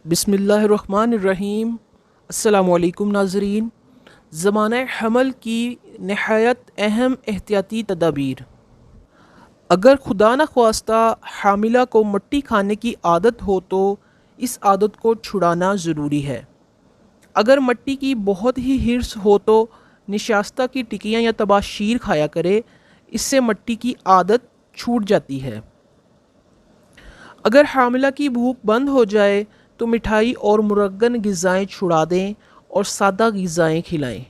بسم اللہ الرحمن الرحیم۔ السلام علیکم ناظرین۔ زمانہ حمل کی نہایت اہم احتیاطی تدابیر۔ اگر خدا نخواستہ حاملہ کو مٹی کھانے کی عادت ہو تو اس عادت کو چھڑانا ضروری ہے۔ اگر مٹی کی بہت ہی ہرس ہو تو نشاستہ کی ٹکیاں یا طباشیر کھایا کرے، اس سے مٹی کی عادت چھوٹ جاتی ہے۔ اگر حاملہ کی بھوک بند ہو جائے تو مٹھائی اور مرغن غذائیں چھڑا دیں اور سادہ غذائیں کھلائیں۔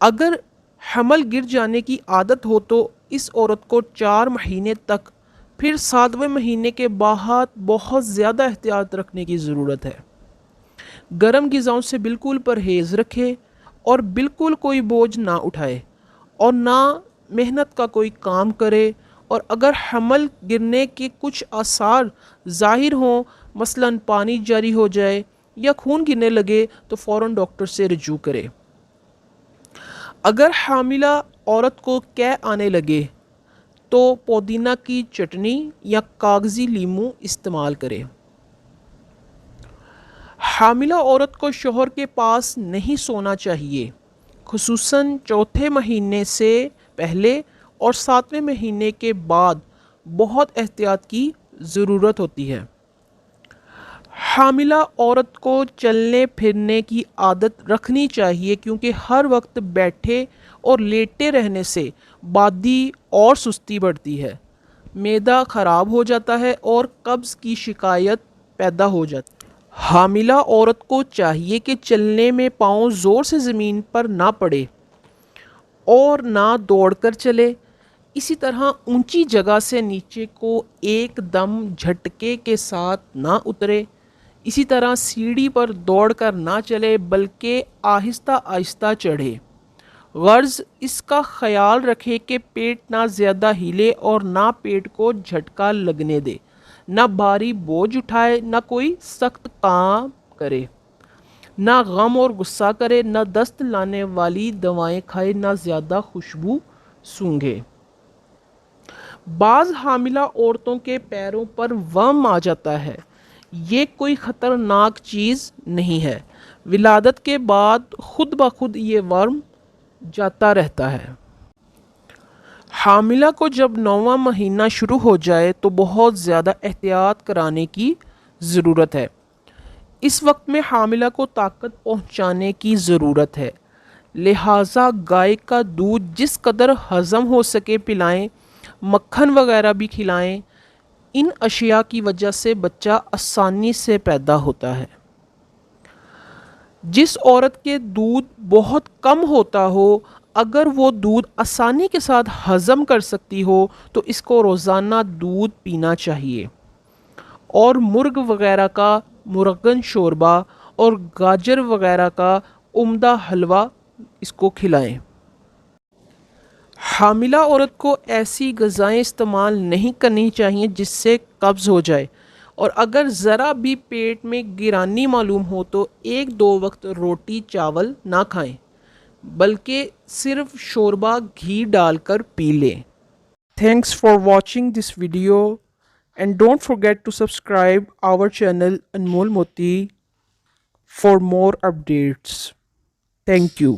اگر حمل گر جانے کی عادت ہو تو اس عورت کو 4 مہینے تک، پھر 7ویں مہینے کے بعد بہت زیادہ احتیاط رکھنے کی ضرورت ہے۔ گرم غذاؤں سے بالکل پرہیز رکھے اور بالکل کوئی بوجھ نہ اٹھائے اور نہ محنت کا کوئی کام کرے، اور اگر حمل گرنے کے کچھ آثار ظاہر ہوں، مثلاً پانی جاری ہو جائے یا خون گرنے لگے، تو فوراً ڈاکٹر سے رجوع کرے۔ اگر حاملہ عورت کو قے آنے لگے تو پودینہ کی چٹنی یا کاغذی لیموں استعمال کرے۔ حاملہ عورت کو شوہر کے پاس نہیں سونا چاہیے، خصوصاً چوتھے مہینے سے پہلے اور 7ویں مہینے کے بعد بہت احتیاط کی ضرورت ہوتی ہے۔ حاملہ عورت کو چلنے پھرنے کی عادت رکھنی چاہیے، کیونکہ ہر وقت بیٹھے اور لیٹے رہنے سے بادی اور سستی بڑھتی ہے، معدہ خراب ہو جاتا ہے اور قبض کی شکایت پیدا ہو جاتی ہے۔ حاملہ عورت کو چاہیے کہ چلنے میں پاؤں زور سے زمین پر نہ پڑے اور نہ دوڑ کر چلے۔ اسی طرح اونچی جگہ سے نیچے کو ایک دم جھٹکے کے ساتھ نہ اترے۔ اسی طرح سیڑھی پر دوڑ کر نہ چلے بلکہ آہستہ آہستہ چڑھے۔ غرض اس کا خیال رکھے کہ پیٹ نہ زیادہ ہلے اور نہ پیٹ کو جھٹکا لگنے دے، نہ بھاری بوجھ اٹھائے، نہ کوئی سخت کام کرے، نہ غم اور غصہ کرے، نہ دست لانے والی دوائیں کھائے، نہ زیادہ خوشبو سونگھے۔ بعض حاملہ عورتوں کے پیروں پر ورم آ جاتا ہے۔ یہ کوئی خطرناک چیز نہیں ہے، ولادت کے بعد خود بخود یہ ورم جاتا رہتا ہے۔ حاملہ کو جب 9واں مہینہ شروع ہو جائے تو بہت زیادہ احتیاط کرانے کی ضرورت ہے۔ اس وقت میں حاملہ کو طاقت پہنچانے کی ضرورت ہے، لہٰذا گائے کا دودھ جس قدر ہضم ہو سکے پلائیں، مکھن وغیرہ بھی کھلائیں۔ ان اشیاء کی وجہ سے بچہ آسانی سے پیدا ہوتا ہے۔ جس عورت کے دودھ بہت کم ہوتا ہو، اگر وہ دودھ آسانی کے ساتھ ہضم کر سکتی ہو تو اس کو روزانہ دودھ پینا چاہیے، اور مرغ وغیرہ کا مرغن شوربہ اور گاجر وغیرہ کا عمدہ حلوہ اس کو کھلائیں۔ حاملہ عورت کو ایسی غذائیں استعمال نہیں کرنی چاہیے جس سے قبض ہو جائے، اور اگر ذرا بھی پیٹ میں گرانی معلوم ہو تو 1-2 وقت روٹی چاول نہ کھائیں بلکہ صرف شوربہ گھی ڈال کر پی لیں۔ Thanks for watching this video and don't forget to subscribe our channel انمول موتی for more updates. Thank you.